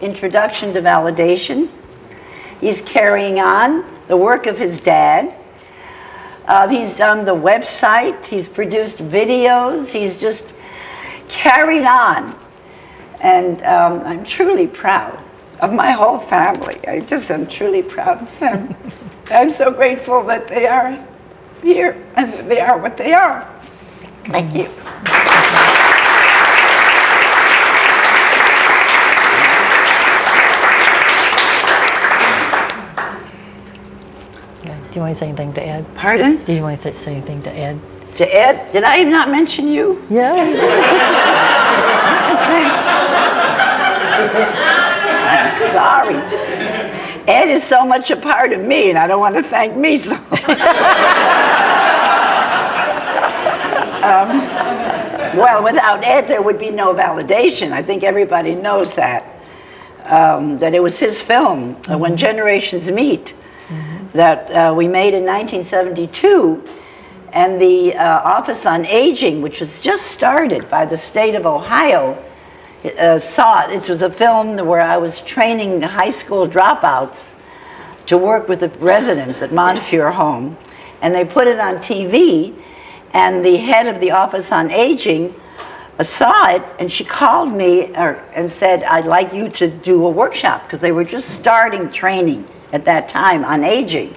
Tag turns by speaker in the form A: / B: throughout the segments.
A: Introduction to Validation. He's carrying on the work of his dad. He's done the website. He's produced videos. He's just carried on. And I'm truly proud of my whole family. I just am truly proud of them. I'm so grateful that they are here and that they are what they are. Thank you.
B: Do you want to say anything to Ed?
A: Pardon?
B: Do you want to say anything to Ed?
A: To Ed? Did I not mention you?
B: Yeah.
A: I'm sorry. Ed is so much a part of me, and I don't want to thank me so well, without Ed, there would be no validation. I think everybody knows that. That it was his film, When Generations Meet, that we made in 1972. And the Office on Aging, which was just started by the state of Ohio, saw it. This was a film where I was training high school dropouts to work with the residents at Montefiore Home. And they put it on TV, and the head of the Office on Aging saw it, and she called me and said, I'd like you to do a workshop, because they were just starting training at that time on aging.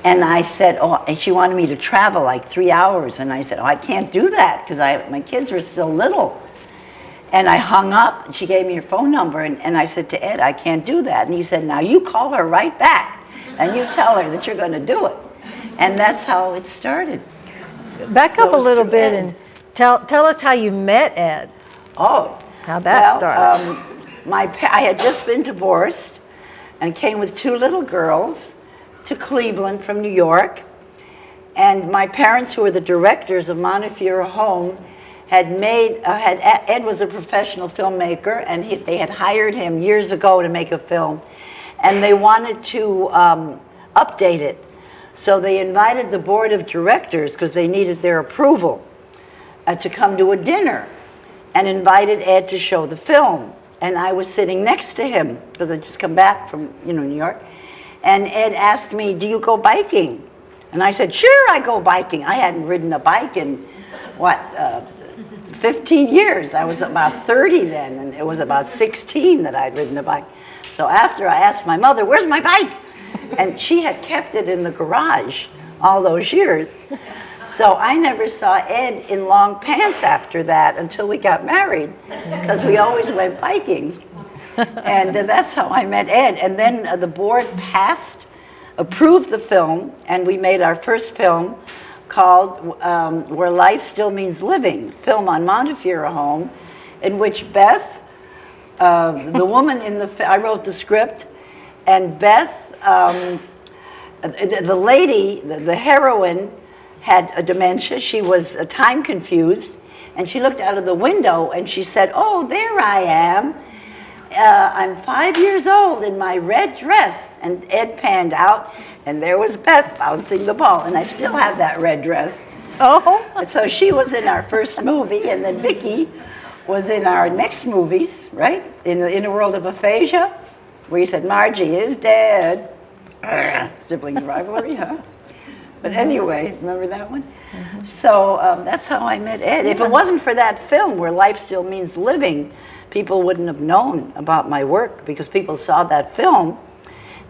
A: And I said, oh, and she wanted me to travel like 3 hours. And I said, oh, I can't do that because my kids were still little. And I hung up, and she gave me her phone number. And I said to Ed, I can't do that. And he said, now you call her right back and you tell her that you're going to do it. And that's how it started.
B: Back up a little bit and tell us how you met Ed.
A: Oh.
B: How that started.
A: I had just been divorced and came with 2 little girls to Cleveland from New York, and my parents, who were the directors of Montefiore Home, Ed was a professional filmmaker, and they had hired him years ago to make a film, and they wanted to update it. So they invited the board of directors, because they needed their approval, to come to a dinner, and invited Ed to show the film. And I was sitting next to him, because I'd just come back from New York. And Ed asked me, do you go biking? And I said, sure, I go biking. I hadn't ridden a bike in, 15 years. I was about 30 then, and it was about 16 that I'd ridden a bike. So after I asked my mother, where's my bike? And she had kept it in the garage all those years. So I never saw Ed in long pants after that until we got married, because we always went biking. And that's how I met Ed. And then the board approved the film, and we made our first film called Where Life Still Means Living, film on Montefiore Home, in which Beth, the woman I wrote the script, and Beth, the lady, the heroine, had a dementia. She was time confused, and she looked out of the window and she said, oh, there I am. I'm 5 years old in my red dress. And Ed panned out, and there was Beth bouncing the ball, and I still have that red dress.
B: Oh.
A: And so she was in our first movie, and then Vicki was in our next movies, right? In the Inner World of Aphasia, where you said, Margie is dead. Sibling rivalry, huh? But anyway, remember that one? Mm-hmm. So that's how I met Ed. If it wasn't for that film, Where Life Still Means Living, people wouldn't have known about my work, because people saw that film,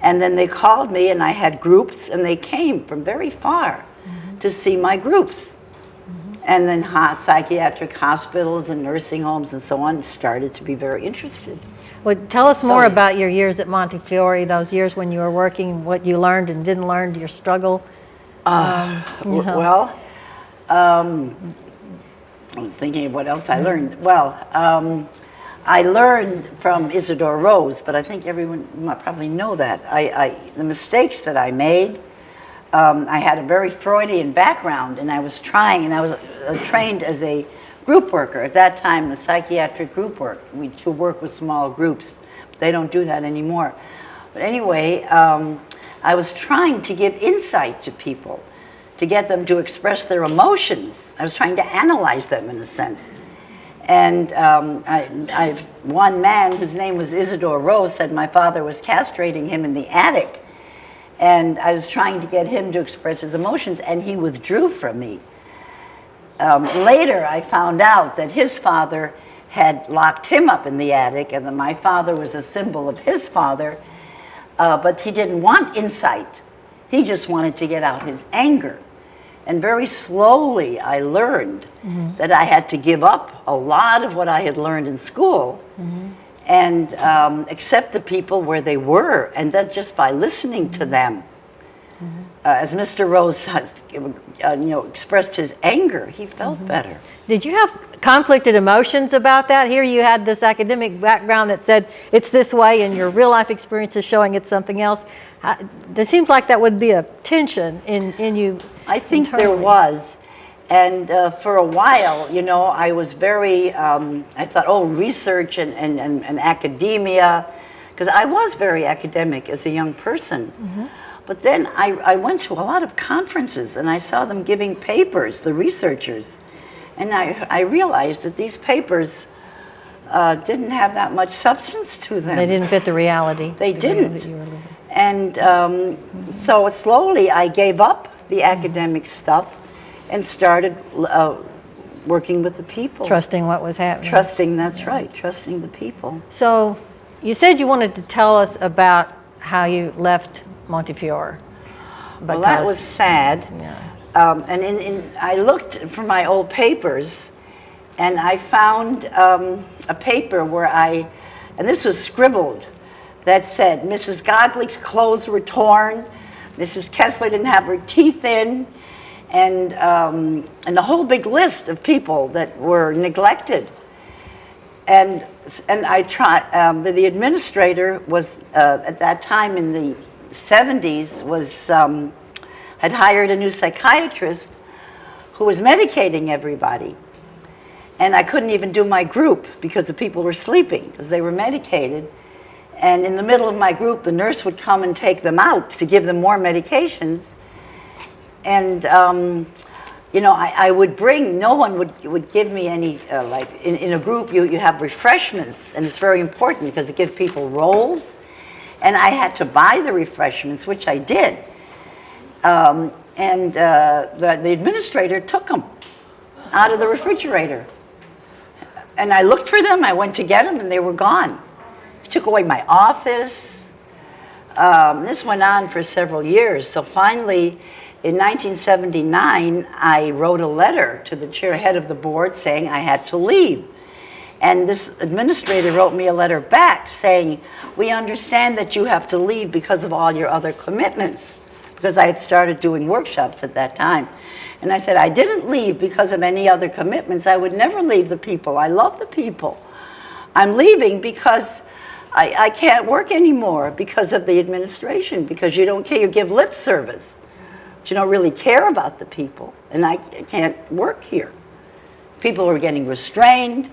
A: and then they called me, and I had groups, and they came from very far to see my groups. And then psychiatric hospitals and nursing homes and so on started to be very interested.
B: Well, tell us more about your years at Montefiore, those years when you were working, what you learned and didn't learn, your struggle.
A: Well, I was thinking of what else I learned. Well, I learned from Isidore Rose, but I think everyone might probably know that. The mistakes that I made, I had a very Freudian background, and I was trained as a group worker. At that time, the psychiatric group work, to work with small groups. They don't do that anymore. But anyway, I was trying to give insight to people, to get them to express their emotions. I was trying to analyze them in a sense. And one man whose name was Isidore Rose said my father was castrating him in the attic. And I was trying to get him to express his emotions, and he withdrew from me. Later, I found out that his father had locked him up in the attic, and that my father was a symbol of his father, but he didn't want insight. He just wanted to get out his anger. And very slowly, I learned that I had to give up a lot of what I had learned in school and accept the people where they were, and that just by listening to them. As Mr. Rose has, expressed his anger, he felt better.
B: Did you have conflicted emotions about that? Here you had this academic background that said it's this way, and your real life experience is showing it's something else. It seems like that would be a tension in you.
A: I think
B: internally.
A: there was. And for a while, I was very, I thought, oh, research and academia, because I was very academic as a young person. But then I went to a lot of conferences, and I saw them giving papers, the researchers. And I realized that these papers didn't have that much substance to them.
B: They didn't fit the reality.
A: They didn't.
B: That you were living.
A: And so slowly I gave up the academic stuff and started working with the people.
B: Trusting what was happening.
A: Trusting, that's right, trusting the people.
B: So you said you wanted to tell us about how you left Montefiore.
A: Well, that was sad.
B: Yeah.
A: And I looked for my old papers, and I found a paper where and this was scribbled, that said, Mrs. Goglick's clothes were torn, Mrs. Kessler didn't have her teeth in, and a whole big list of people that were neglected. And I tried, the administrator was, at that time in the 70s, had hired a new psychiatrist who was medicating everybody. And I couldn't even do my group because the people were sleeping, because they were medicated. And in the middle of my group, the nurse would come and take them out to give them more medications. And, I would bring, no one would give me any, like in a group you have refreshments, and it's very important because it gives people rolls. And I had to buy the refreshments, which I did. The administrator took them out of the refrigerator. And I looked for them, I went to get them, and they were gone. He took away my office. This went on for several years. So finally, in 1979, I wrote a letter to the head of the board saying I had to leave. And this administrator wrote me a letter back saying, we understand that you have to leave because of all your other commitments, because I had started doing workshops at that time. And I said, I didn't leave because of any other commitments. I would never leave the people. I love the people. I'm leaving because I can't work anymore because of the administration, because you don't care, you give lip service. But you don't really care about the people, and I can't work here. People were getting restrained.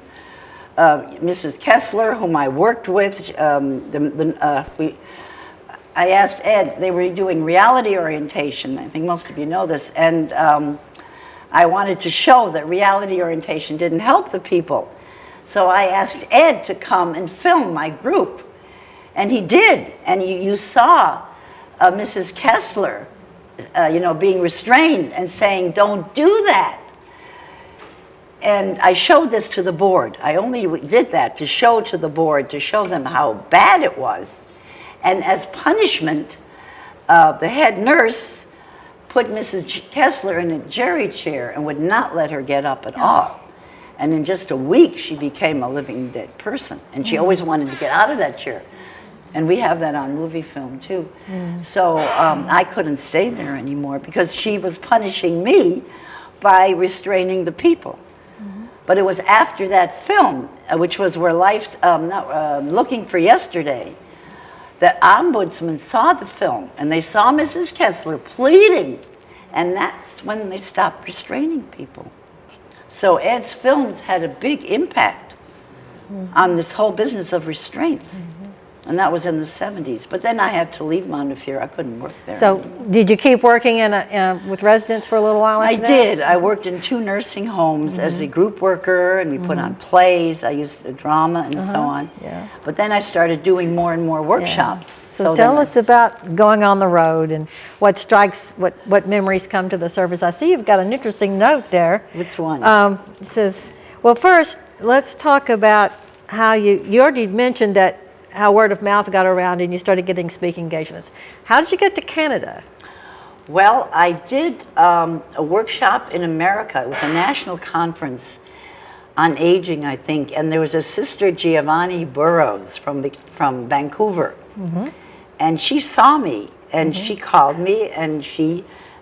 A: Mrs. Kessler, whom I worked with, I asked Ed, they were doing reality orientation, I think most of you know this, and I wanted to show that reality orientation didn't help the people. So I asked Ed to come and film my group, and he did, and you saw Mrs. Kessler, being restrained and saying, don't do that. And I showed this to the board. I only did that to show to the board, to show them how bad it was. And as punishment, the head nurse put Mrs. Kessler in a jerry chair and would not let her get up at all. And in just a week, she became a living dead person. And she always wanted to get out of that chair. And we have that on movie film, too. So I couldn't stay there anymore because she was punishing me by restraining the people. But it was after that film, which was where Life's Looking for Yesterday, the ombudsman saw the film, and they saw Mrs. Kessler pleading, and that's when they stopped restraining people. So Ed's films had a big impact on this whole business of restraints. And that was in the 70s. But then I had to leave Montefiore. I couldn't work there.
B: So did you keep working with residents for a little while
A: I
B: after that?
A: did. I worked in 2 nursing homes as a group worker, and we put on plays. I used the drama and so on.
B: Yeah.
A: But then I started doing more and more workshops.
B: So tell us about going on the road and what memories come to the surface. I see you've got an interesting note there.
A: Which one?
B: It says, well, first, let's talk about how you already mentioned that how word of mouth got around and you started getting speaking engagements. How did you get to Canada?
A: Well, I did a workshop in America. It was a national conference on aging, I think, and there was a Sister Giovanni Burroughs from Vancouver, and she saw me, and she called me, and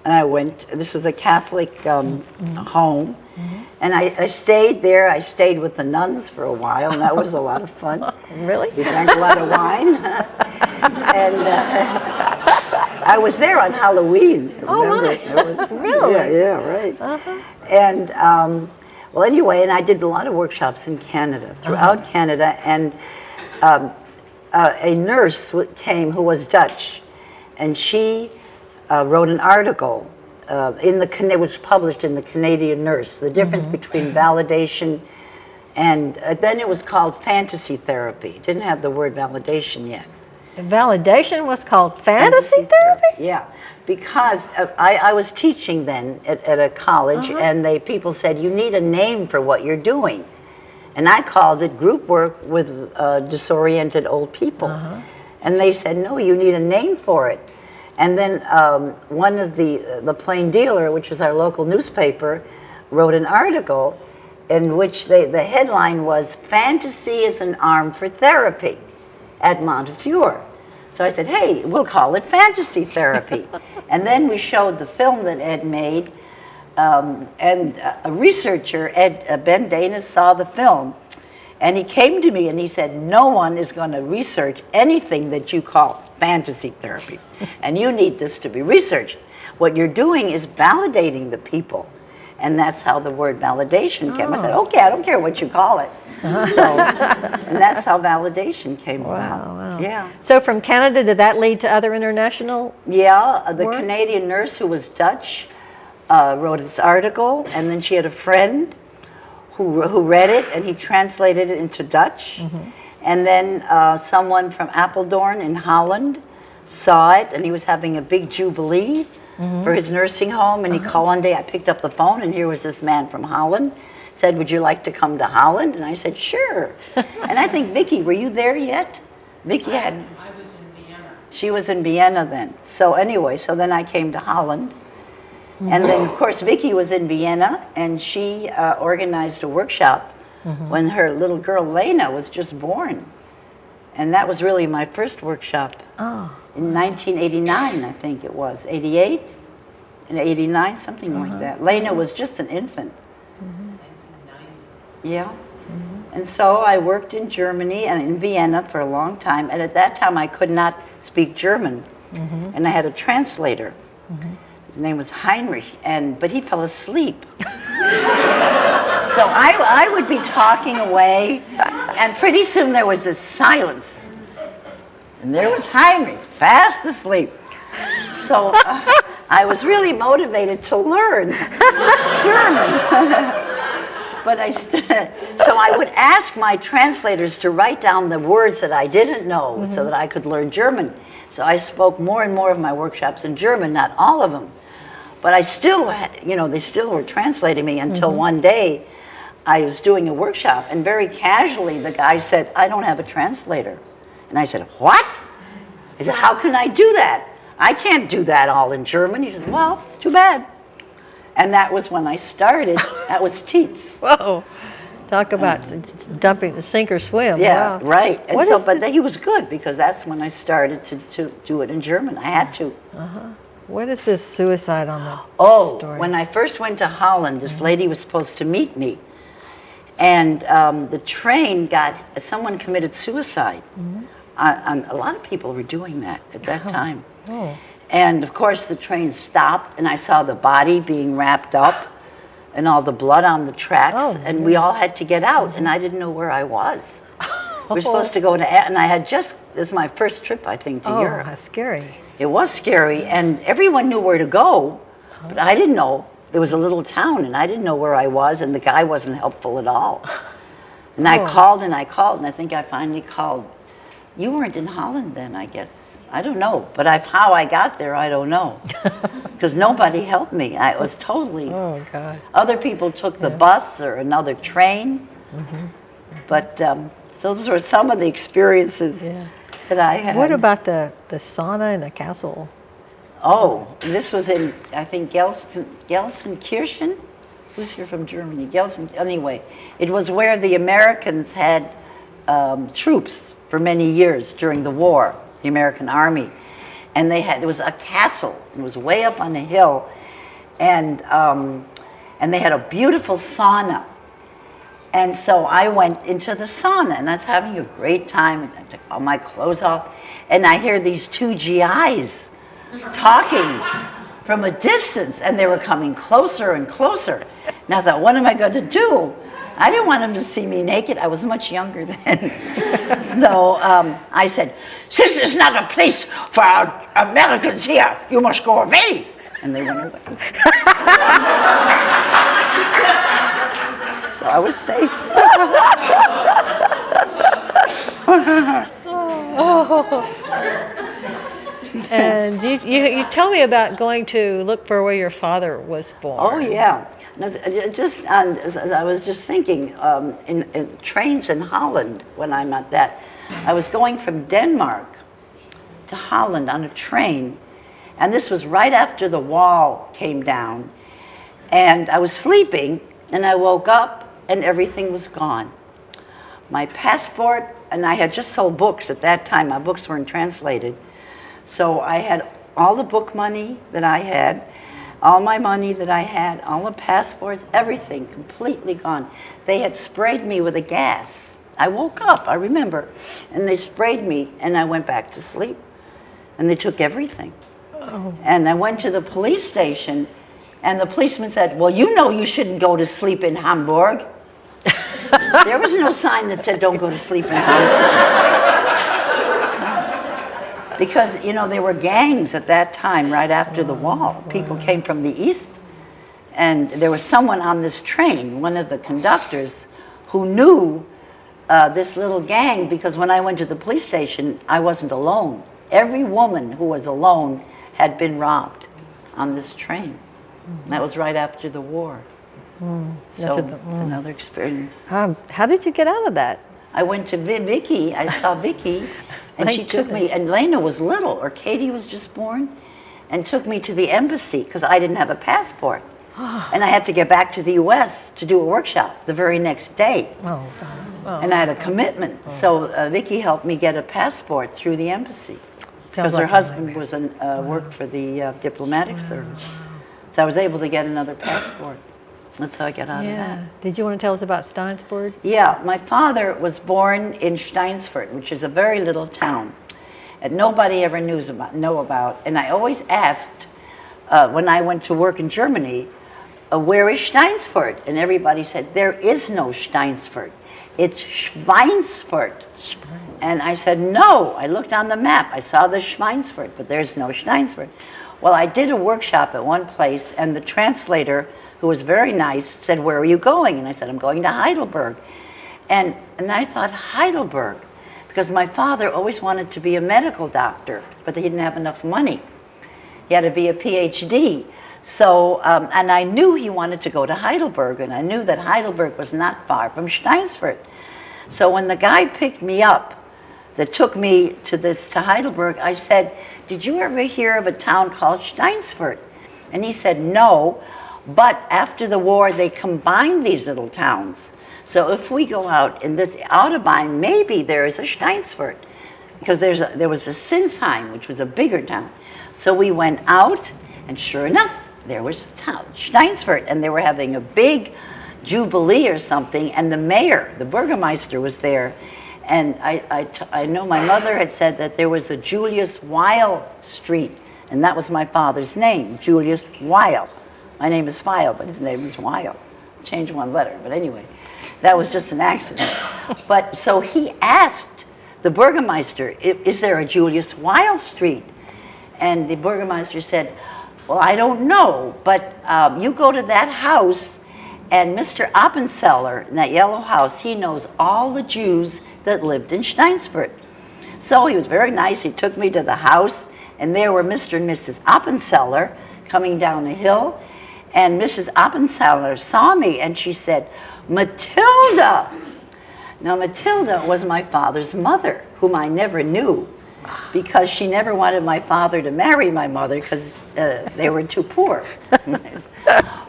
A: I went. This was a Catholic home, and I stayed there. I stayed with the nuns for a while, and that was a lot of fun.
B: Really?
A: We drank a lot of wine, and I was there on Halloween.
B: Oh, my.
A: It was,
B: Really?
A: Yeah, right. And well, anyway, and I did a lot of workshops in Canada, throughout Canada, and a nurse came who was Dutch, and she wrote an article it was published in the Canadian Nurse, the difference between validation and then it was called fantasy therapy. It didn't have the word validation yet.
B: Validation was called fantasy therapy?
A: Yeah, because I was teaching then at a college, and people said, you need a name for what you're doing. And I called it group work with disoriented old people. And they said, no, you need a name for it. And then one of the Plain Dealer, which is our local newspaper, wrote an article in which the headline was, Fantasy is an Arm for Therapy at Montefiore. So I said, hey, we'll call it fantasy therapy. And then we showed the film that Ed made, and a researcher, Ben Dana, saw the film, and he came to me and he said, no one is going to research anything that you call fantasy therapy, and you need this to be researched. What you're doing is validating the people, and that's how the word validation came. I said, okay, I don't care what you call it. And that's how validation came about.
B: Wow.
A: Yeah.
B: So from Canada, did that lead to other international?
A: Yeah, the
B: work?
A: Canadian nurse who was Dutch wrote this article, and then she had a friend who read it, and he translated it into Dutch. And then someone from Apeldoorn in Holland saw it, and he was having a big jubilee for his nursing home, and he called one day. I picked up the phone, and here was this man from Holland, said, would you like to come to Holland? And I said, sure. And I think, Vicki, were you there yet? Vicki had...
C: I was in Vienna.
A: She was in Vienna then. So anyway, so then I came to Holland. And then, of course, Vicki was in Vienna, and she organized a workshop when her little girl, Lena, was just born. And that was really my first workshop. In 1989, I think it was. 88 and 89, something like that. Lena was just an infant. Yeah. And so I worked in Germany and in Vienna for a long time. And at that time, I could not speak German. And I had a translator. His name was Heinrich, but he fell asleep. So I would be talking away, and pretty soon there was this silence. And there was Heinrich, fast asleep. So I was really motivated to learn German. But so I would ask my translators to write down the words that I didn't know so that I could learn German. So I spoke more and more of my workshops in German, not all of them. But I still, they still were translating me until one day I was doing a workshop, and very casually the guy said, I don't have a translator. And I said, what? He said, how can I do that? I can't do that all in German. He said, well, too bad. And that was when I started. That was Tietz.
B: Whoa. Talk about dumping the sink or swim.
A: Yeah,
B: Wow.
A: right. And so, but he was good, because that's when I started to do it in German. I had to.
B: What is this suicide on the story?
A: When I first went to Holland, this lady was supposed to meet me. And the train someone committed suicide. A lot of people were doing that at that time. And of course the train stopped, and I saw the body being wrapped up and all the blood on the tracks, and we all had to get out, and I didn't know where I was. We were supposed to go to, and I had just, this is my first trip, I think, to
B: Oh,
A: Europe.
B: that's scary.
A: It was scary, and everyone knew where to go, but I didn't know. It was a little town, and I didn't know where I was, and the guy wasn't helpful at all. And I called, and I called, and I think I finally called. You weren't in Holland then, I guess. I don't know, but how I got there, I don't know. Because nobody helped me. I was totally...
B: Oh, God.
A: Other people took the bus or another train. But so those were some of the experiences that I had.
B: What about the sauna in the castle?
A: Oh, this was in, I think, Gelsenkirchen? Who's here from Germany? Anyway, it was where the Americans had troops for many years during the war, the American Army. And there was a castle. It was way up on a hill. And they had a beautiful sauna. And so I went into the sauna, and I was having a great time. And I took all my clothes off, and I hear these two GIs talking from a distance, and they were coming closer and closer. And I thought, what am I going to do? I didn't want them to see me naked. I was much younger then. So I said, this is not a place for our Americans here. You must go away. And they went away. So I was safe.
B: And you tell me about going to look for where your father was born.
A: Oh, yeah. As I was just thinking, in trains in Holland, when I'm at that, I was going from Denmark to Holland on a train, and this was right after the wall came down, and I was sleeping, and I woke up, and everything was gone. My passport, and I had just sold books at that time. My books weren't translated. So I had all the book money that I had, all my money that I had, all the passports, everything completely gone. They had sprayed me with a gas. I woke up, I remember, and they sprayed me, and I went back to sleep. And they took everything. Oh. And I went to the police station, and the policeman said, well, you know you shouldn't go to sleep in Hamburg. There was no sign that said don't go to sleep in Hamburg. Because, you know, there were gangs at that time, right after the wall. People came from the east, and there was someone on this train, one of the conductors, who knew this little gang, because when I went to the police station, I wasn't alone. Every woman who was alone had been robbed on this train. And that was right after the war. So it's another experience.
B: How did you get out of that?
A: I went to Vicky. I saw Vicky, and she took me. And Lena was little, or Katie was just born, and took me to the embassy because I didn't have a passport, and I had to get back to the U.S. to do a workshop the very next day. Oh, God. And I had a commitment. So Vicky helped me get a passport through the embassy because her husband was worked for the diplomatic service. So I was able to get another passport. That's how I got out of that.
B: Did you want to tell us about Steinsford?
A: Yeah, my father was born in Steinsford, which is a very little town that nobody ever know about. And I always asked, when I went to work in Germany, where is Steinsford? And everybody said, there is no Steinsford. It's Schweinsfurt. And I said, no. I looked on the map. I saw the Schweinsfurt, but there's no Steinsford. Well, I did a workshop at one place, and the translator, who was very nice, said, where are you going? And I said, I'm going to Heidelberg. And I thought, Heidelberg, because my father always wanted to be a medical doctor, but he didn't have enough money. He had to be a PhD. So, and I knew he wanted to go to Heidelberg, and I knew that Heidelberg was not far from Steinsfurt. So when the guy picked me up, that took me to Heidelberg, I said, did you ever hear of a town called Steinsfurt? And he said, no. But after the war, they combined these little towns. So if we go out in this Autobahn, maybe there is a Steinsfurt, because there was a Sinsheim, which was a bigger town. So we went out, and sure enough, there was a town, Steinsfurt, and they were having a big jubilee or something, and the mayor, the Burgermeister, was there. And I know my mother had said that there was a Julius Weil Street, and that was my father's name, Julius Weil. My name is Feil, but his name is Weil. Changed one letter, but anyway. That was just an accident. But so he asked the Burgermeister, is there a Julius Weil Street? And the Burgermeister said, well, I don't know, but you go to that house, and Mr. Appenzeller in that yellow house, he knows all the Jews that lived in Steinsfurt. So he was very nice. He took me to the house, and there were Mr. and Mrs. Appenzeller coming down the hill, and Mrs. Appenzeller saw me, and she said, Matilda! Now, Matilda was my father's mother, whom I never knew, because she never wanted my father to marry my mother because they were too poor.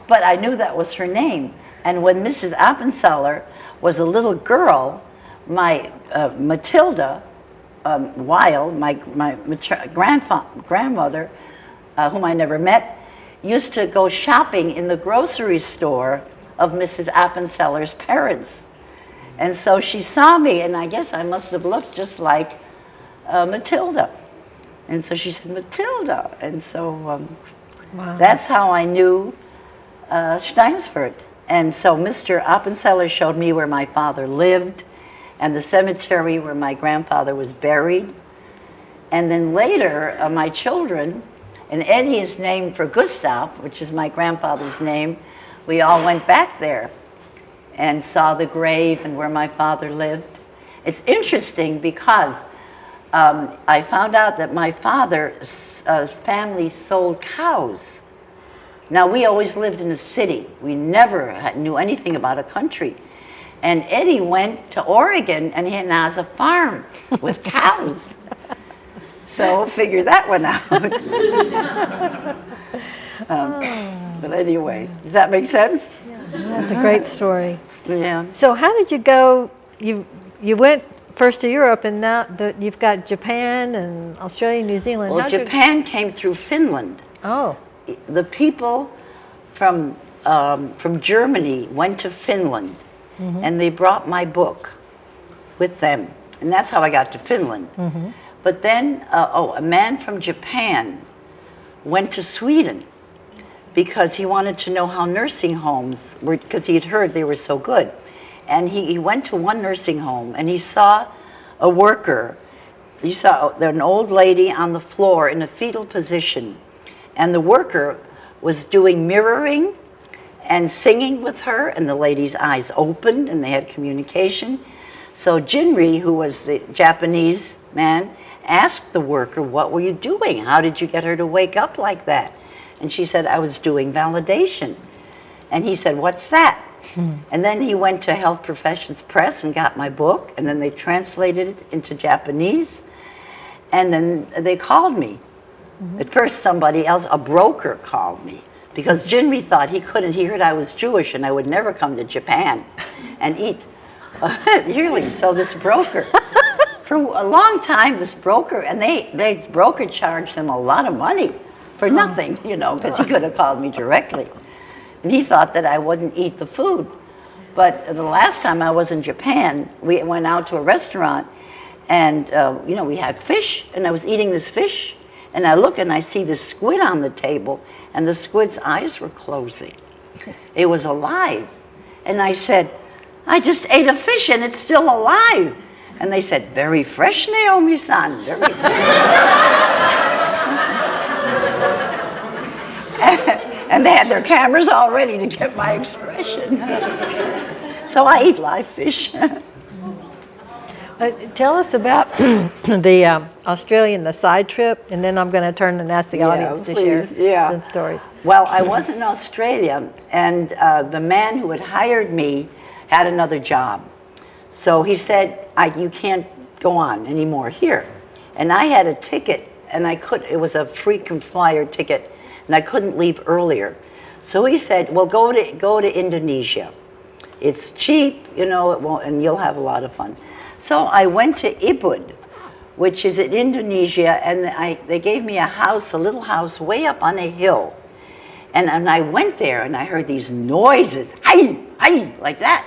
A: But I knew that was her name. And when Mrs. Appenzeller was a little girl, my Matilda Weil, my grandmother, whom I never met, used to go shopping in the grocery store of Mrs. Appenzeller's parents. And so she saw me, and I guess I must have looked just like Matilda. And so she said, Matilda. And so
B: Wow.
A: that's how I knew Steinsfurt. And so Mr. Appenzeller showed me where my father lived and the cemetery where my grandfather was buried. And then later, my children, and Eddie is named for Gustav, which is my grandfather's name, we all went back there and saw the grave and where my father lived. It's interesting because I found out that my father's family sold cows. Now, we always lived in a city. We never knew anything about a country. And Eddie went to Oregon, and he now has a farm with cows. So figure that one out. But anyway, does that make sense?
B: That's a great story.
A: Yeah.
B: So how did you go, you went first to Europe, and now you've got Japan and Australia, New Zealand.
A: Well, Japan came through Finland.
B: Oh.
A: The people from Germany went to Finland, and they brought my book with them. And that's how I got to Finland. But then, a man from Japan went to Sweden because he wanted to know how nursing homes were, because he had heard they were so good. And he went to one nursing home, and he saw a worker. He saw an old lady on the floor in a fetal position, and the worker was doing mirroring and singing with her, and the lady's eyes opened, and they had communication. So Jinri, who was the Japanese man, asked the worker, what were you doing? How did you get her to wake up like that? And she said, I was doing validation. And he said, what's that? And then he went to Health Professions Press and got my book, and then they translated it into Japanese, and then they called me. At first somebody else, a broker, called me, because Jinri thought he couldn't, he heard I was Jewish and I would never come to Japan and eat yearly. So this broker, for a long time, this broker, and they broker charged him a lot of money for nothing, you know, because he could have called me directly. And he thought that I wouldn't eat the food. But the last time I was in Japan, we went out to a restaurant, and you know, we had fish, and I was eating this fish, and I look and I see this squid on the table, and the squid's eyes were closing. It was alive. And I said, I just ate a fish and it's still alive. And they said, very fresh, Naomi-san, very and they had their cameras all ready to get my expression. So I eat live fish.
B: Tell us about the Australian, the side trip, and then I'm going to turn and ask the audience to share some stories.
A: Well, I was in Australia, and the man who had hired me had another job. So he said, you can't go on anymore here. And I had a ticket, and it was a frequent flyer ticket, and I couldn't leave earlier. So he said, well, go to Indonesia. It's cheap, you know, and you'll have a lot of fun. So I went to Ubud, which is in Indonesia, and they gave me a little house way up on a hill. And I went there, and I heard these noises, like that.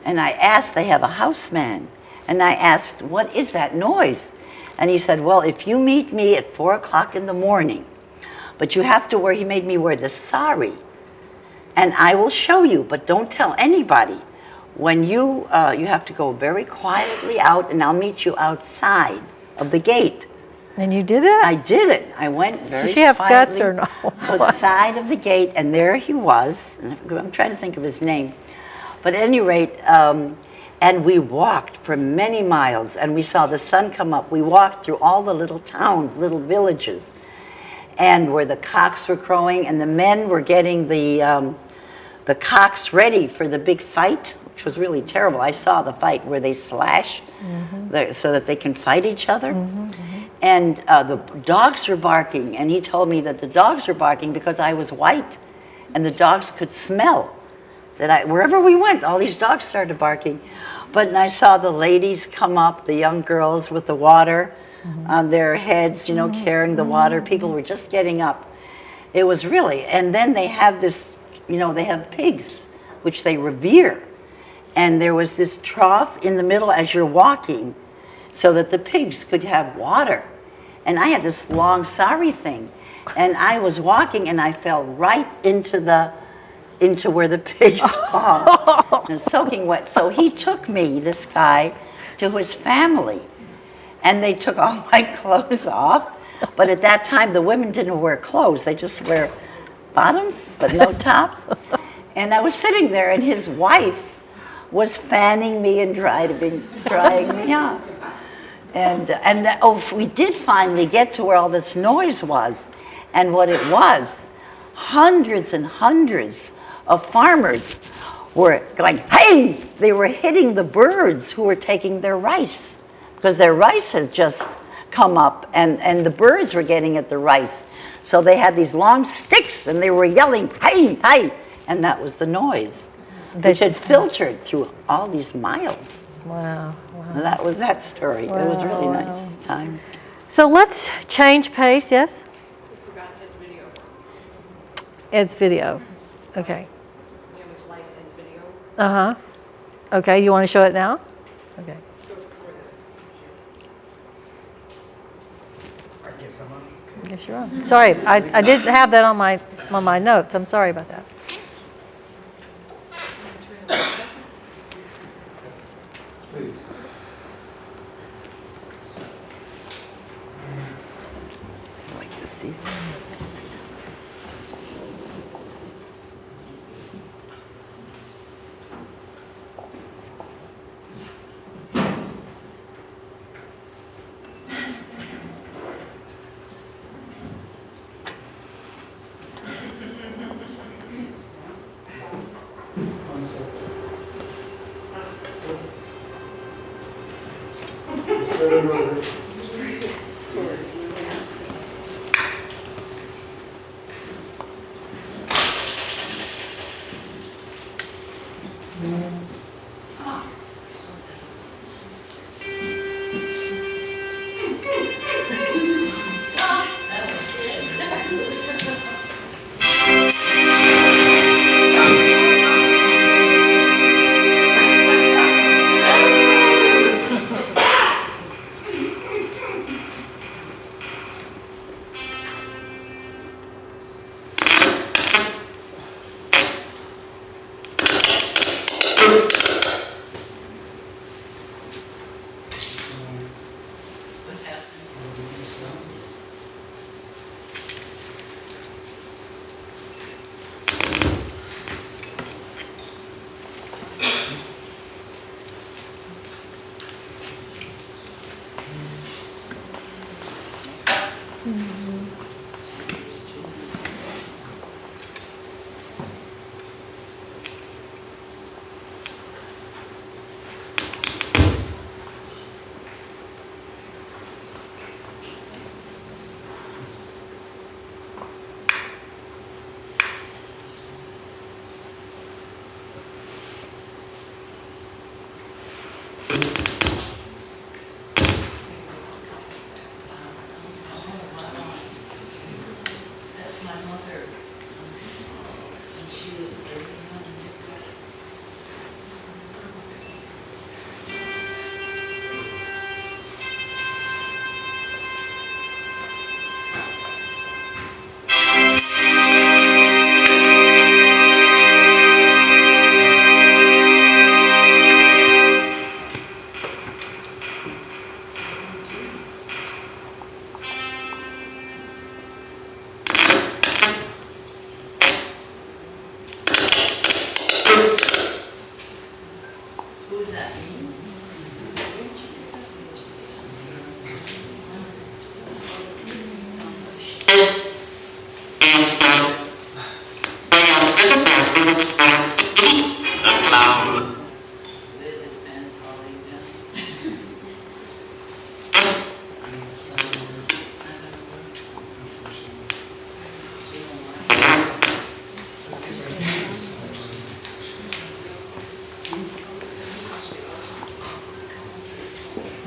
A: And I asked, they have a houseman, and I asked, what is that noise? And he said, well, if you meet me at 4 o'clock in the morning, but you have to wear, he made me wear the sari, and I will show you, but don't tell anybody when you have to go very quietly out, and I'll meet you outside of the gate.
B: And you did that?
A: I did it. I went very
B: Does she have guts
A: quietly
B: or no?
A: outside of the gate, and there he was. I'm trying to think of his name. But at any rate, and we walked for many miles, and we saw the sun come up. We walked through all the little towns, little villages, and where the cocks were crowing, and the men were getting the cocks ready for the big fight, which was really terrible. I saw the fight where they slash so that they can fight each other. And the dogs were barking, and he told me that the dogs were barking because I was white, and the dogs could smell that wherever we went, all these dogs started barking. But I saw the ladies come up, the young girls with the water on their heads, carrying the water. People were just getting up. It was really, and then they have this, they have pigs, which they revere. And there was this trough in the middle as you're walking, so that the pigs could have water. And I had this long sari thing, and I was walking, and I fell right into where the pigs fall. It was soaking wet. So he took me, this guy, to his family, and they took all my clothes off. But at that time, the women didn't wear clothes; they just wear bottoms, but no tops. And I was sitting there, and his wife was fanning me and drying me off. And we did finally get to where all this noise was. And what it was, hundreds and hundreds of farmers were going, hey! They were hitting the birds who were taking their rice, because their rice had just come up, and the birds were getting at the rice. So they had these long sticks, and they were yelling, hey, hey! And that was the noise, which had filtered through all these miles.
B: Wow.
A: And that was that story. It was a really nice time.
B: So let's change pace, yes?
C: We forgot Ed's video.
B: Ed's video. Okay.
C: Naomi's life, Ed's video.
B: Uh-huh. Okay, you want to show it now? Okay.
C: Go before that.
D: I guess I'm on.
B: I guess you're on. Sorry, I didn't have that on my notes. I'm sorry about that.
D: Please.
A: I like to see.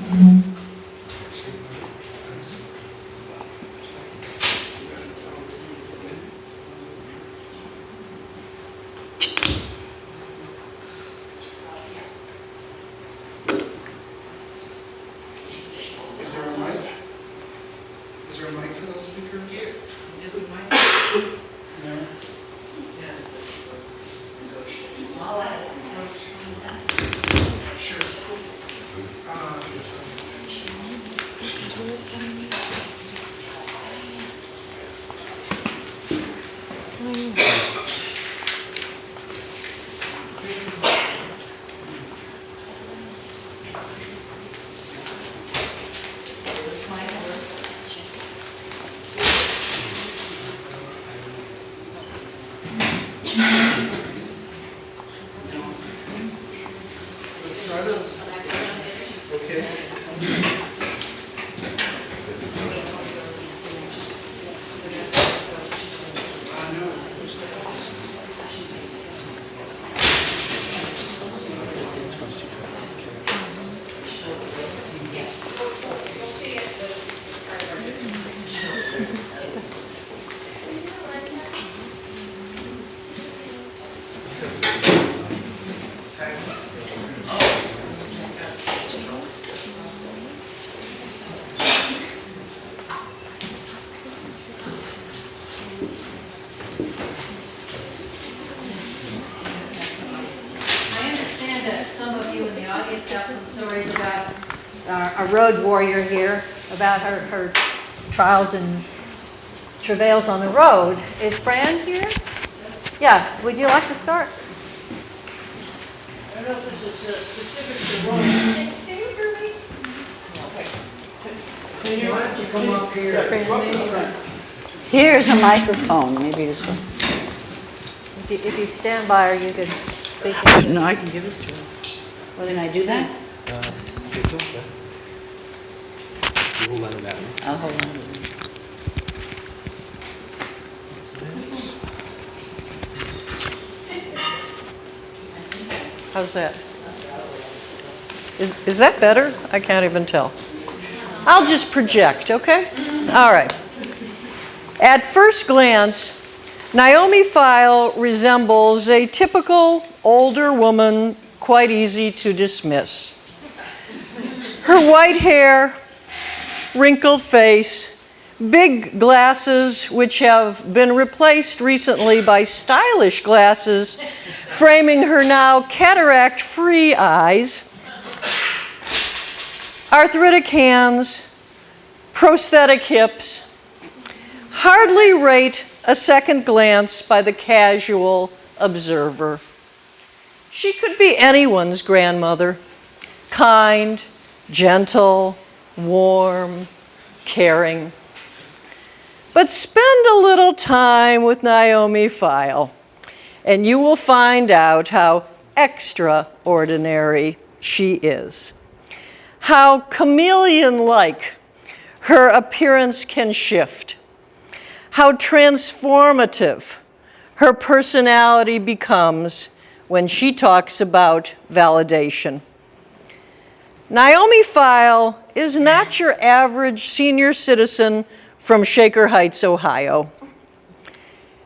D: Is there a mic? Is there a mic for those speakers?
E: There's a mic.
D: No? Sure. Okay.
B: I understand that some of you in the audience have some stories about a road warrior here, about her trials and travails on the road. Is Fran here? Yeah, would you like to start?
E: I don't know if this is specific to road. Can you hear me? Why don't you come up here?
A: Here's a microphone, maybe this one.
B: If you stand by her, you can speak.
A: No, I can give it to her. Well, can I do that?
F: It's okay. You hold on to that one.
A: I'll hold on.
E: How's that? Is that better? I can't even tell. I'll just project, okay? All right. At first glance, Naomi Feil resembles a typical older woman, quite easy to dismiss. Her white hair, wrinkled face, big glasses which have been replaced recently by stylish glasses, framing her now cataract-free eyes, arthritic hands, prosthetic hips, hardly rate a second glance by the casual observer. She could be anyone's grandmother, kind, gentle, warm, caring. But spend a little time with Naomi Feil, and you will find out how extraordinary she is. How chameleon-like her appearance can shift. How transformative her personality becomes when she talks about validation. Naomi Feil is not your average senior citizen from Shaker Heights, Ohio.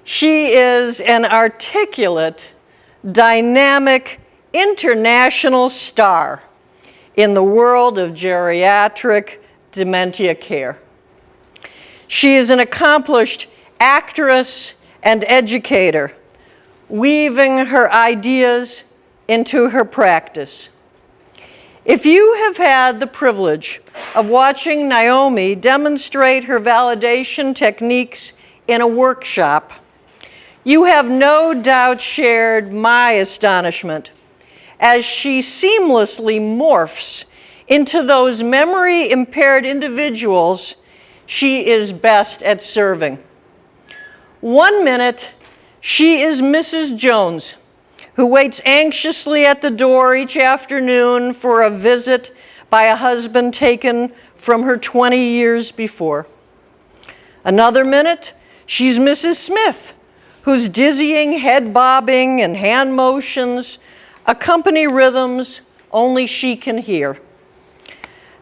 E: She is an articulate, dynamic, international star in the world of geriatric dementia care. She is an accomplished actress and educator, weaving her ideas into her practice. If you have had the privilege of watching Naomi demonstrate her validation techniques in a workshop, you have no doubt shared my astonishment as she seamlessly morphs into those memory-impaired individuals she is best at serving. 1 minute, she is Mrs. Jones, who waits anxiously at the door each afternoon for a visit by a husband taken from her 20 years before. Another minute, she's Mrs. Smith, whose dizzying head bobbing and hand motions accompany rhythms only she can hear.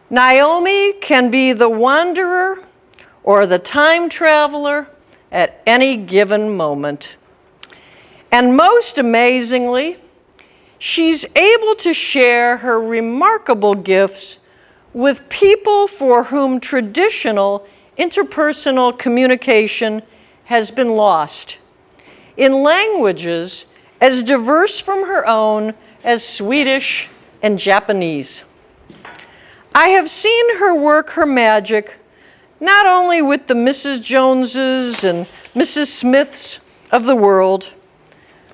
E: Naomi can be the wanderer or the time traveler at any given moment. And most amazingly, she's able to share her remarkable gifts with people for whom traditional interpersonal communication has been lost, in languages as diverse from her own as Swedish and Japanese. I have seen her work her magic not only with the Mrs. Joneses and Mrs. Smiths of the world,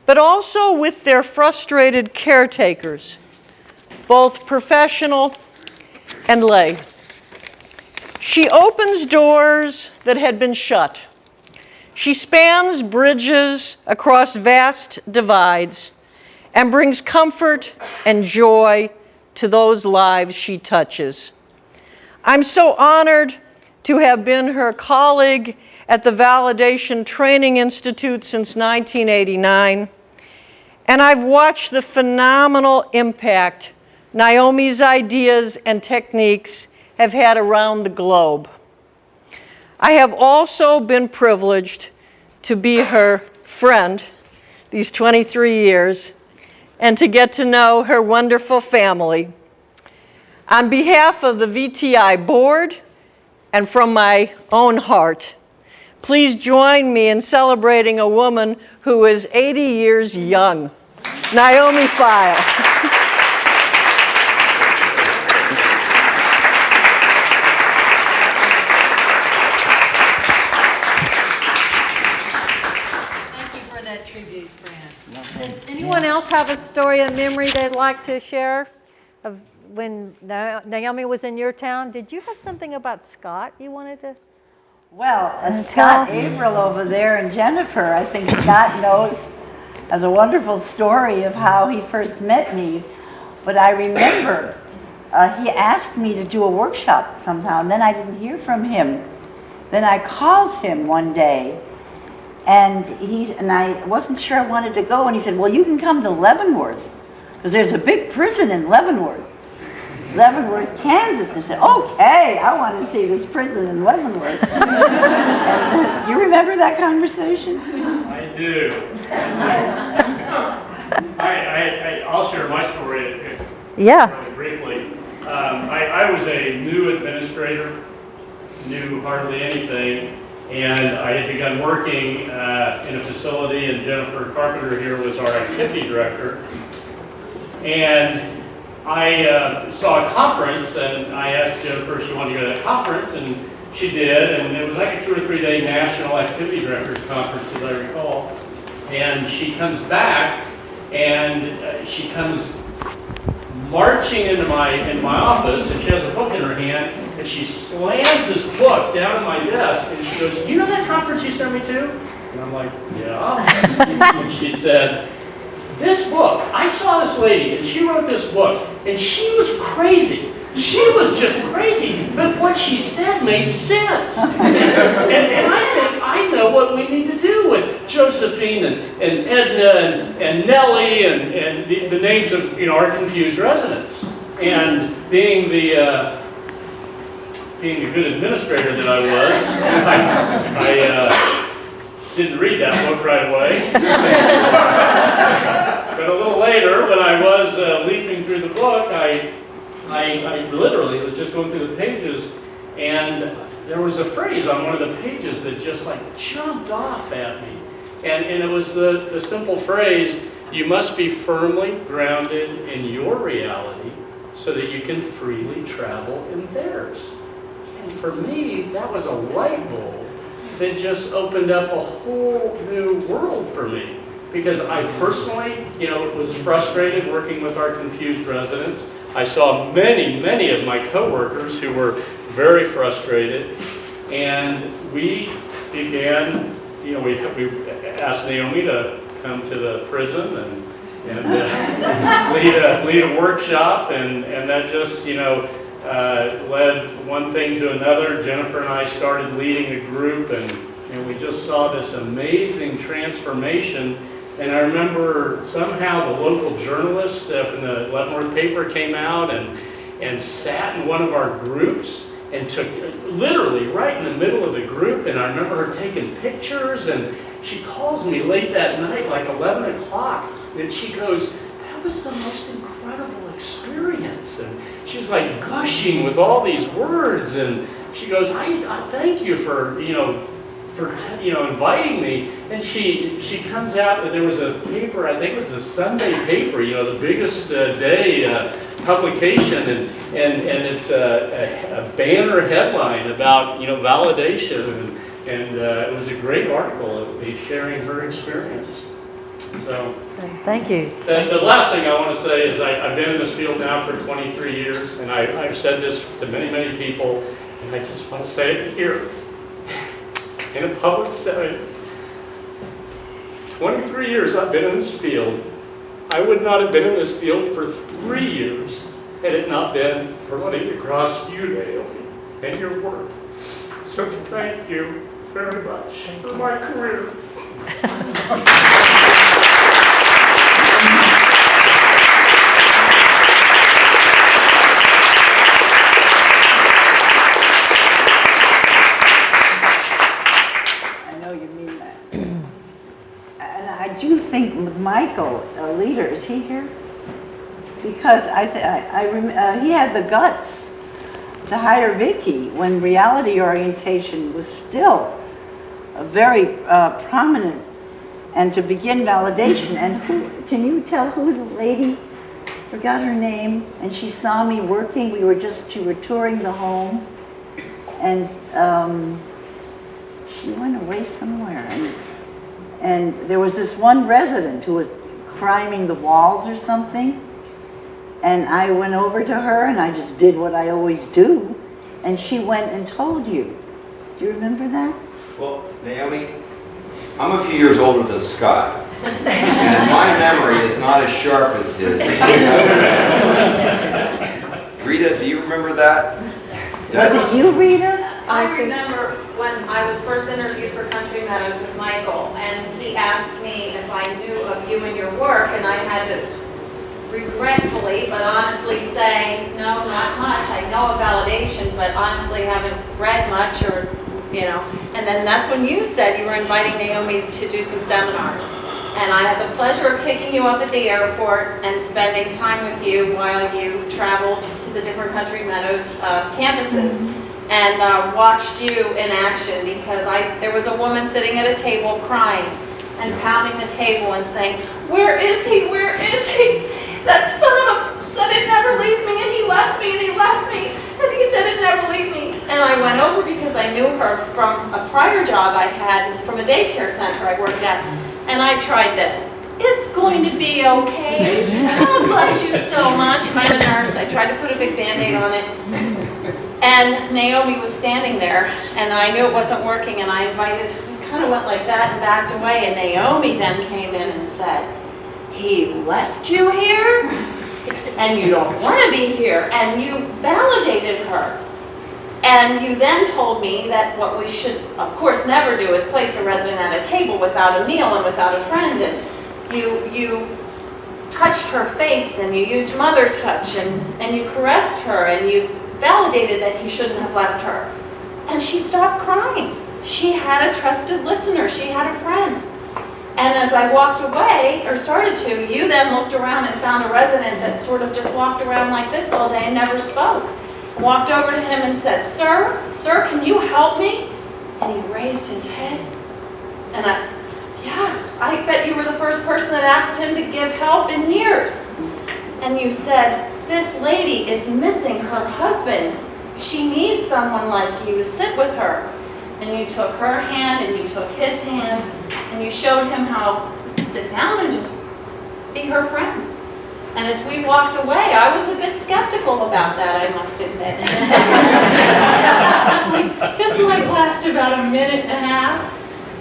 E: but also with their frustrated caretakers, both professional and lay. She opens doors that had been shut. She spans bridges across vast divides and brings comfort and joy to those lives she touches. I'm so honored to have been her colleague at the Validation Training Institute since 1989, and I've watched the phenomenal impact Naomi's ideas and techniques have had around the globe. I have also been privileged to be her friend these 23 years and to get to know her wonderful family. On behalf of the VTI board and from my own heart, please join me in celebrating a woman who is 80 years young, Naomi Feil.
B: Thank you for that tribute, Fran. Does anyone else have a story, a memory they'd like to share of when Naomi was in your town? Did you have something about Scott you wanted to?
A: Well, Scott Averill over there and Jennifer, I think Scott knows as a wonderful story of how he first met me. But I remember he asked me to do a workshop somehow, and then I didn't hear from him. Then I called him one day, and I wasn't sure I wanted to go, and he said, well, you can come to Leavenworth, because there's a big prison in Leavenworth, Kansas. I said, okay, I want to see this prison in Leavenworth. And, do you remember that conversation?
G: I do. I'll share my story really briefly. I was a new administrator, knew hardly anything, and I had begun working in a facility, and Jennifer Carpenter here was our activity director. And I saw a conference, and I asked Jennifer if she wanted to go to that conference, and she did, and it was like a 2 or 3 day National Activity Directors Conference, as I recall. And she comes back, and she comes marching into my office, and she has a book in her hand, and she slams this book down on my desk, and she goes, you know that conference you sent me to? And I'm like, yeah. And she said, this book, I saw this lady, and she wrote this book, and she was crazy. She was just crazy, but what she said made sense. And I think I know what we need to do with Josephine and Edna and Nellie and the names of our confused residents. And being the good administrator that I was, I didn't read that book right away. But a little later, when I was leafing through the book, I literally was just going through the pages, and there was a phrase on one of the pages that just like jumped off at me. And it was the simple phrase, you must be firmly grounded in your reality so that you can freely travel in theirs. And for me, that was a light bulb that just opened up a whole new world for me. Because I personally, was frustrated working with our confused residents. I saw many of my coworkers who were very frustrated, and we began, we asked Naomi to come to the prison and lead a workshop, and that just, led one thing to another. Jennifer and I started leading a group, and we just saw this amazing transformation. And I remember somehow the local journalist from the Leavenworth paper came out, and and sat in one of our groups and took, literally right in the middle of the group, and I remember her taking pictures, and she calls me late that night, like 11 o'clock, and she goes, "That was the most incredible experience." And she was like gushing with all these words, and she goes, I thank you for, inviting me. And she comes out, and there was a paper, I think it was the Sunday paper, the biggest day publication, and it's a banner headline about, validation, and it was a great article of me sharing her experience. So,
B: Thank you.
G: the last thing I want to say is I've been in this field now for 23 years, and I've said this to many, many people, and I just want to say it here in a public setting. 23 years I've been in this field. I would not have been in this field for 3 years had it not been for letting it cross you, Naomi, and your work. So thank you very much for my career.
A: I know you mean that. And I do think with Michael, a leader, is he here? Because he had the guts to hire Vicky when reality orientation was still a very prominent, and to begin validation. And can you tell who's the lady? Forgot her name. And she saw me working. We were touring the home, and she went away somewhere. And there was this one resident who was criming the walls or something. And I went over to her, and I just did what I always do. And she went and told you. Do you remember that?
H: Well, Naomi, I'm a few years older than Scott, and my memory is not as sharp as his. Rita, do you remember that?
A: Was it you, Rita?
I: I remember when I was first interviewed for Country Meadows with Michael, and he asked me if I knew of you and your work, and I had to regretfully but honestly say, no, not much. I know of validation, but honestly haven't read much, or, and then that's when you said you were inviting Naomi to do some seminars. And I had the pleasure of picking you up at the airport and spending time with you while you traveled to the different Country Meadows campuses, and watched you in action, because there was a woman sitting at a table crying and pounding the table and saying, "Where is he? Where is he? That son of a said he'd never leave me, and he left me, and he left me, and he said he'd never leave me." And I went over because I knew her from a prior job I had from a daycare center I worked at, and I tried this. "It's going to be okay. God loves you so much." I'm a nurse. I tried to put a big Band-Aid on it. And Naomi was standing there, and I knew it wasn't working, and I kind of went like that and backed away, and Naomi then came in and said, "He left you here, and you don't want to be here," and you validated her. And you then told me that what we should, of course, never do is place a resident at a table without a meal and without a friend, and you touched her face, and you used mother touch, and you caressed her, and you validated that he shouldn't have left her. And she stopped crying. She had a trusted listener. She had a friend. And as I walked away, or started to, you then looked around and found a resident that sort of just walked around like this all day and never spoke. Walked over to him and said, sir, can you help me?" And he raised his head. And I bet you were the first person that asked him to give help in years. And you said, "This lady is missing her husband. She needs someone like you to sit with her." And you took her hand, and you took his hand, and you showed him how to sit down and just be her friend. And as we walked away, I was a bit skeptical about that, I must admit. This might last about a minute and a half.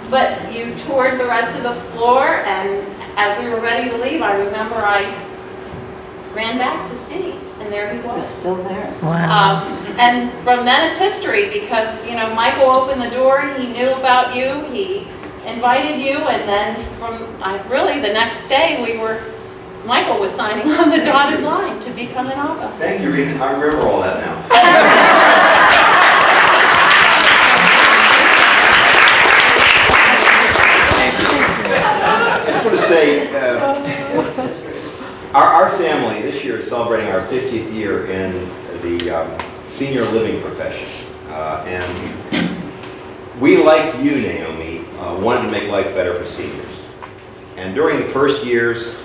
I: But you toured the rest of the floor, and as we were ready to leave, I remember I ran back to see, and there he was.
A: It's still there.
B: Wow.
I: And from then it's history, because Michael opened the door, he knew about you, he invited you, and then really the next day we were Michael was signing on the dotted line to become an ABBA.
H: Thank you, Rita. I remember all that now. I just want to say, our family this year is celebrating our 50th year in the senior living profession. And we, like you, Naomi, wanted to make life better for seniors. And during the first years,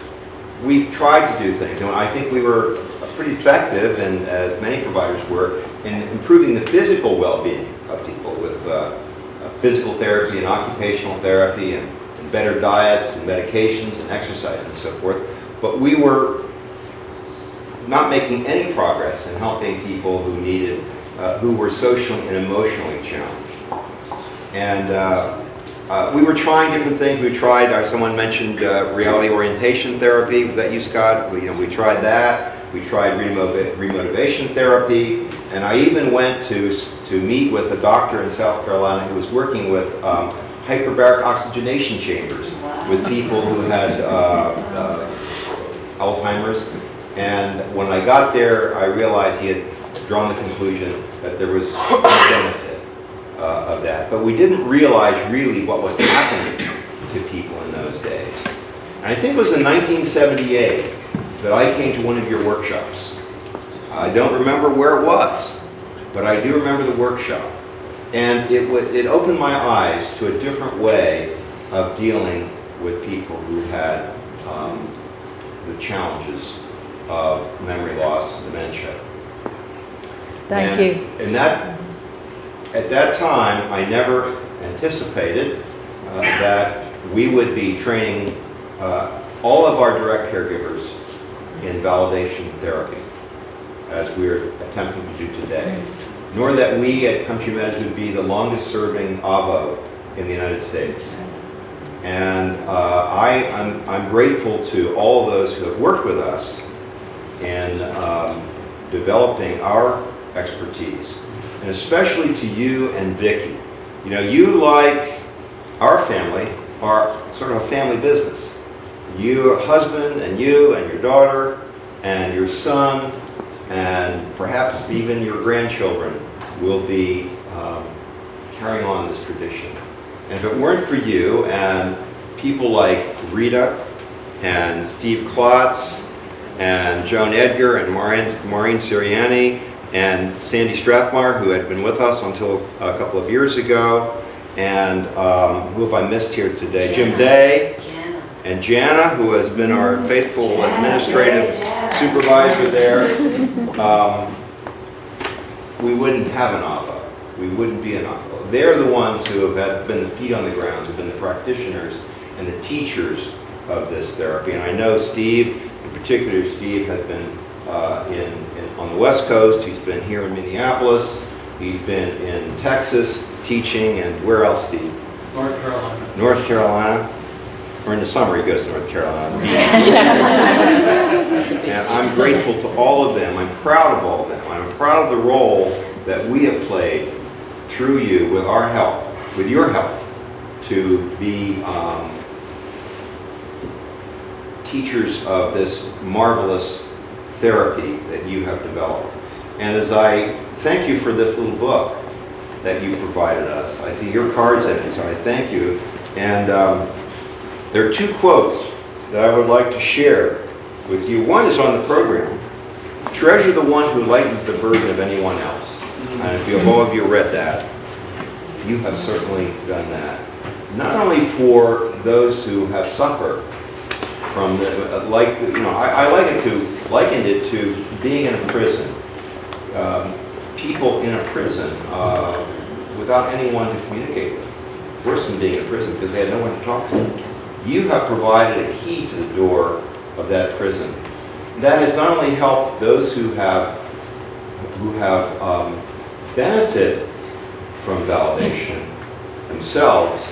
H: we tried to do things. And I think we were pretty effective, and as many providers were, in improving the physical well-being of people with physical therapy and occupational therapy and better diets and medications and exercise and so forth. But we were not making any progress in helping people who needed, who were socially and emotionally challenged. And we were trying different things. We tried, someone mentioned reality orientation therapy. Was that you, Scott? We tried that. We tried remotivation therapy. And I even went to meet with a doctor in South Carolina who was working with hyperbaric oxygenation chambers with people who had Alzheimer's. And when I got there, I realized he had drawn the conclusion that there was no benefit of that. But we didn't realize really what was happening to people in those days. And I think it was in 1978 that I came to one of your workshops. I don't remember where it was, but I do remember the workshop. And it opened my eyes to a different way of dealing with people who had the challenges of memory loss and dementia.
B: Thank you.
H: And at that time, I never anticipated that we would be training all of our direct caregivers in validation therapy, as we're attempting to do today, nor that we at Country Meds would be the longest serving AVO in the United States. And I'm grateful to all those who have worked with us in developing our expertise, and especially to you and Vicki. You, like our family, are sort of a family business. Your husband and you and your daughter and your son and perhaps even your grandchildren will be carrying on this tradition. And if it weren't for you and people like Rita and Steve Klotz and Joan Edgar and Maureen Sirianni and Sandy Strathmar, who had been with us until a couple of years ago, and who have I missed here today? Jim Day and Jana, who has been our faithful administrative supervisor there. We wouldn't have an AVA. We wouldn't be an AVA. They're the ones who have been the feet on the ground, who've been the practitioners and the teachers of this therapy. And I know Steve, in particular, Steve has been on the West Coast. He's been here in Minneapolis. He's been in Texas teaching, and where else, Steve?
F: North Carolina.
H: North Carolina. Or in the summer he goes to North Carolina. And I'm grateful to all of them. I'm proud of all of them. I'm proud of the role that we have played through you with our help, with your help, to be teachers of this marvelous therapy that you have developed. And as I thank you for this little book that you provided us, I see your cards in it, so I thank you. And there are two quotes that I would like to share with you. One is on the program. Treasure the one who lightens the burden of anyone else. And if all of you read that, you have certainly done that. Not only for those who have suffered from the, I likened it to being in a prison. People in a prison without anyone to communicate with. Worse than being in a prison because they had no one to talk to. You have provided a key to the door of that prison. That has not only helped those who have benefited from validation themselves,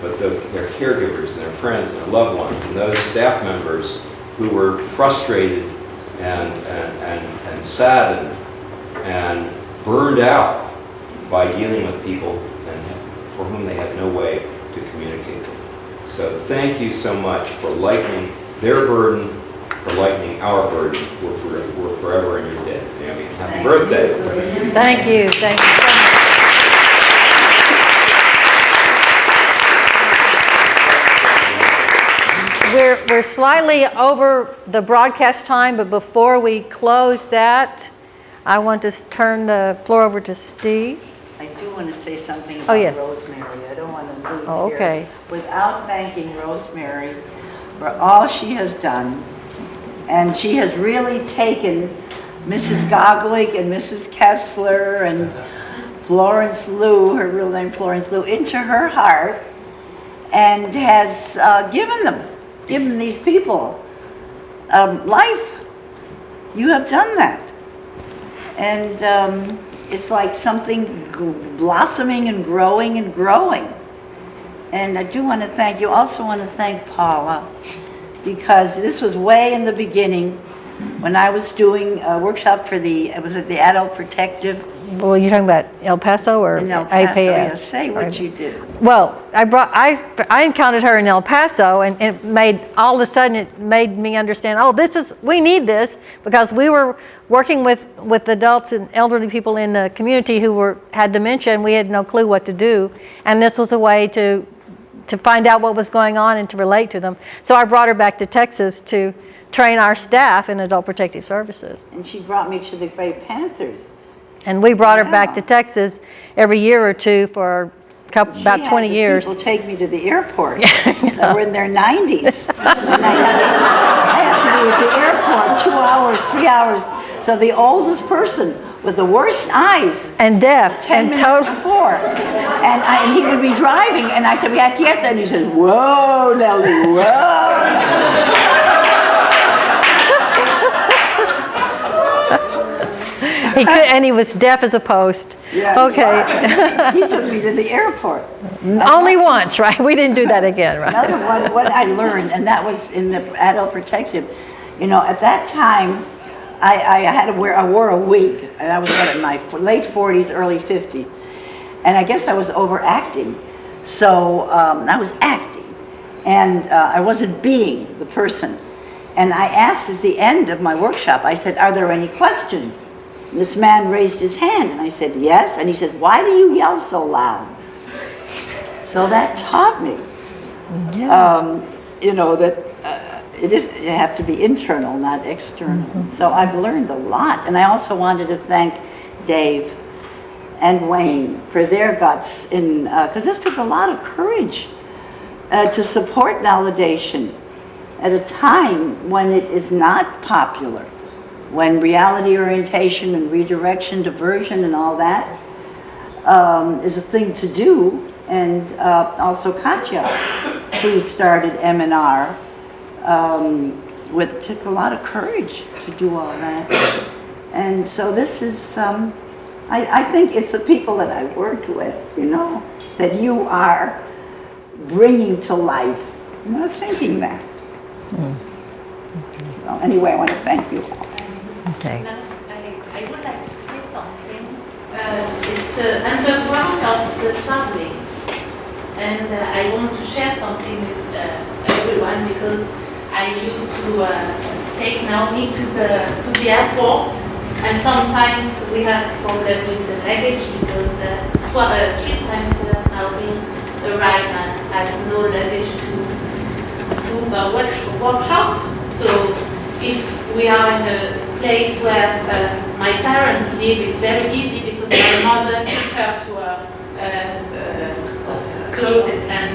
H: but their caregivers and their friends and their loved ones and those staff members who were frustrated and saddened and burned out by dealing with people for whom they had no way to communicate with. So thank you so much for lightening their burden for lightening our burden. We're forever in your debt, Naomi. Happy birthday.
B: Thank you. Thank you so much. We're slightly over the broadcast time, but before we close that, I want to turn the floor over to Steve.
A: I do want to say something
B: Oh,
A: about
B: yes.
A: Rosemary. I don't want to leave
B: Oh, okay.
A: here without thanking Rosemary for all she has done. And she has really taken Mrs. Goglik and Mrs. Kessler and Florence Liu, her real name Florence Liu, into her heart and has given these people life. You have done that. And it's like something blossoming and growing and growing. And I do want to thank you. Also want to thank Paula, because this was way in the beginning when I was doing a workshop for the Adult Protective
B: Well, you're talking about El Paso or
A: in El Paso.
B: APS?
A: Yeah, say what you did.
B: Well, I encountered her in El Paso, and it made, all of a sudden, it made me understand, we need this, because we were working with adults and elderly people in the community who had dementia, and we had no clue what to do, and this was a way to find out what was going on and to relate to them. So I brought her back to Texas to train our staff in adult protective services.
A: And she brought me to the Great Panthers.
B: And we brought her back
A: Wow.
B: to Texas every year or two for about 20 years.
A: People take me to the airport. They were in their 90s. And I had to be at the airport 2 hours, 3 hours. So the oldest person with the worst eyes.
B: And deaf.
A: 10
B: and
A: minutes
B: total.
A: before. And he would be driving, and I said, we have to get there. And he says, whoa, Nellie, whoa.
B: And he was deaf as a post.
A: Yeah,
B: Okay.
A: he took me to the airport.
B: Only once, right? We didn't do that again, right?
A: Another one, what I learned, and that was in the adult protective, at that time, I wore a wig, and I was in my late 40s, early 50s, and I guess I was overacting. So I was acting, and I wasn't being the person. And I asked at the end of my workshop, I said, are there any questions? And this man raised his hand, and I said, yes. And he said, why do you yell so loud? So that taught me, that you have to be internal, not external. Mm-hmm. So I've learned a lot. And I also wanted to thank Dave and Wayne for their guts, because this took a lot of courage to support validation at a time when it is not popular, when reality orientation and redirection, diversion and all that is a thing to do. And also Katya, who started M&R, took a lot of courage to do all that. And so this is, I think it's the people that I worked with, that you are bringing to life, thinking that. Well, anyway, I want to thank you all.
B: Okay.
I: I would like to say something. It's underground of the traveling. And I want to share something with everyone, because I used to take Naomi to the airport, and sometimes we had problem with the luggage, because 3 times Naomi arrived and has no luggage to do a workshop. So if we are in a place where my parents live, it's very easy, because my mother took her to a closet and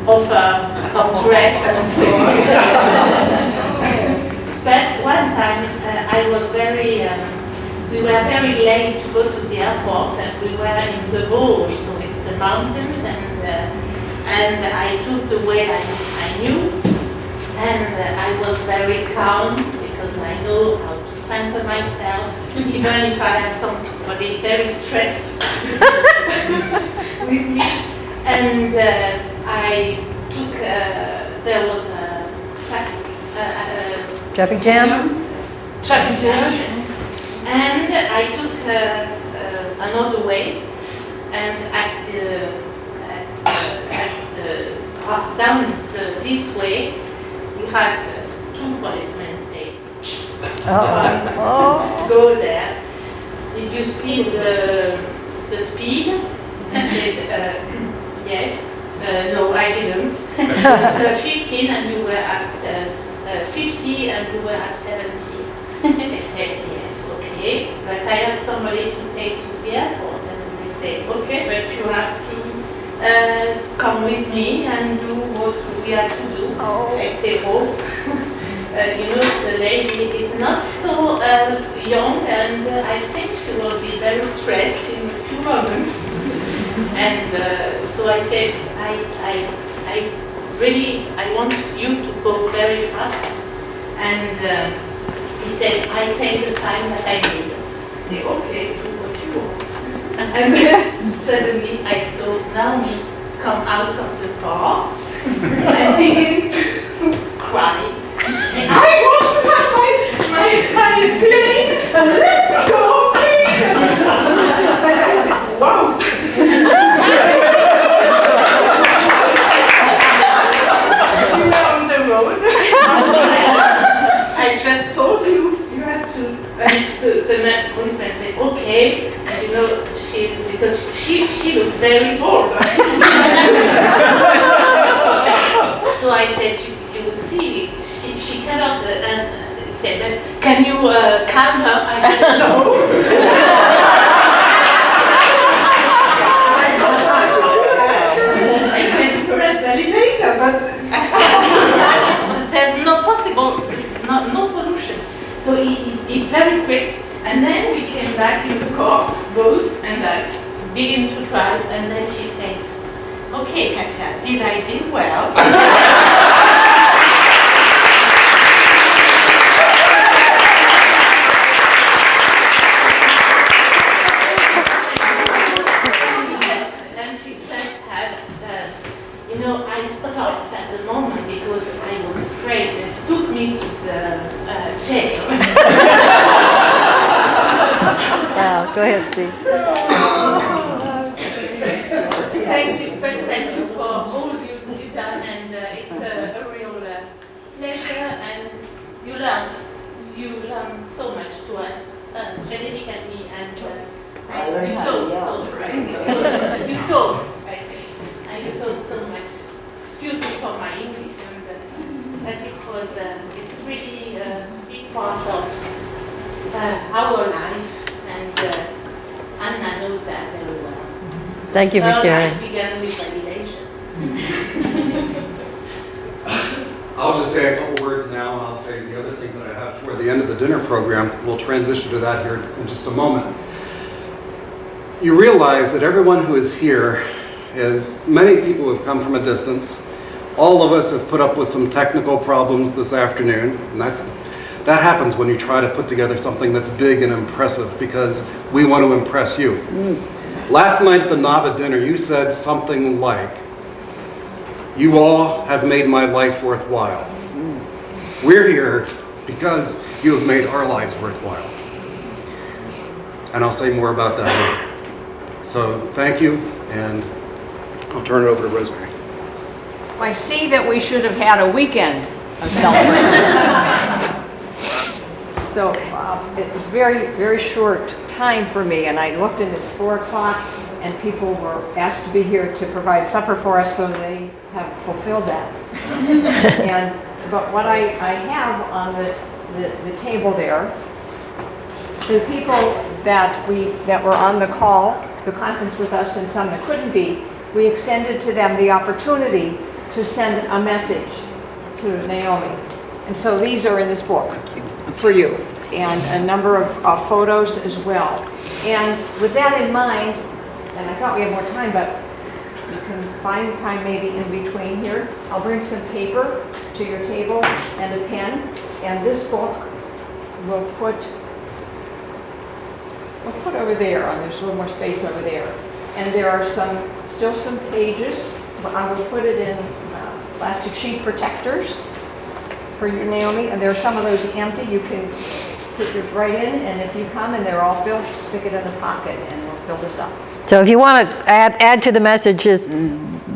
I: offer some dress and so on. But one time we were very late to go to the airport, and we were in the Vosges, so it's the mountains, and I took the way I knew, and I was very calm, because I know how to center myself, even if I have somebody very stressed with me. And I took, there was a
B: Traffic jam?
I: traffic jam, and I took another way, and down this way, you had 2 policemen saying,
J: Go there. Did you see the speed? I said, yes. No, I didn't. It's 15 and you were at 50 and you were at 70. I said, yes, okay. But I have somebody to take to the airport. And they say, okay, but you have to come with me and do what we have to do. I say, oh. You know, the lady is not so young, and I think she will be very stressed in a few moments. And so I said, I really want you to go very fast. And he said, I take the time that I need. I said, okay, do what you want. And then suddenly I saw Naomi come out of the car and begin to cry. I want to have my plane, let me go, please. And I said, wow. You know, on the road. I just told you have to, and the policeman said, okay, and you know, because she looks very bored. So I said, you will see, she cannot say, but can you calm her? I said, no. I said, perhaps later, but there's no possible, no solution. So he very quick, and then we came back in the car, both, and I began to drive, and then she said, okay, Katya, did I do well? I stopped at the moment because I was afraid it took me to the jail.
B: Wow, go ahead, Steve.
J: Thank you for all you've done, and it's a real pleasure, and you learn so much to us, Frederick and me, and you taught so much. Excuse me for my English, but it's really a big part of our life, and Anna knows that very well.
B: Thank you for sharing.
J: I began with validation.
F: I'll just say a couple words now, and I'll say the other things that I have toward the end of the dinner program. We'll transition to that here in just a moment. You realize that everyone who is here is, many people have come from a distance. All of us have put up with some technical problems this afternoon, and that happens when you try to put together something that's big and impressive, because we want to impress you. Last night at the Nava dinner, you said something like, you all have made my life worthwhile. We're here because you have made our lives worthwhile. And I'll say more about that later. So thank you, and I'll turn it over to Rosemary.
K: I see that we should have had a weekend of celebration. So it was very, very short time for me, and I looked and it's 4 o'clock, and people were asked to be here to provide supper for us, so they have fulfilled that. But what I have on the table there, the people that were on the call, the conference with us, and some that couldn't be, we extended to them the opportunity to send a message to Naomi. And so these are in this book for you, and a number of photos as well. And with that in mind, and I thought we had more time, but you can find time maybe in between here. I'll bring some paper to your table and a pen, and this book we'll put over there, and there's a little more space over there. And there are still some pages, but I will put it in plastic sheet protectors for you, Naomi, and there are some of those empty. You can put yours right in, and if you come and they're all filled, stick it in the pocket and we'll fill this up.
B: So if you want to add to the message, just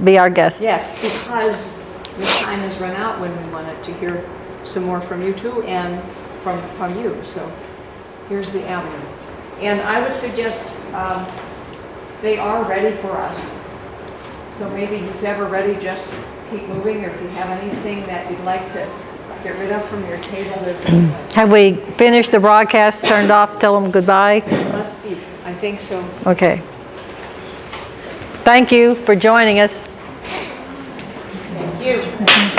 B: be our guest.
K: Yes, because the time has run out when we wanted to hear some more from you too, and from you. So here's the avenue. And I would suggest they are ready for us. So maybe who's ever ready, just keep moving, or if you have anything that you'd like to get rid of from your table, there's
B: Have we finished the broadcast, turned off, tell them goodbye?
K: must be. I think so.
B: Okay. Thank you for joining us.
K: Thank you.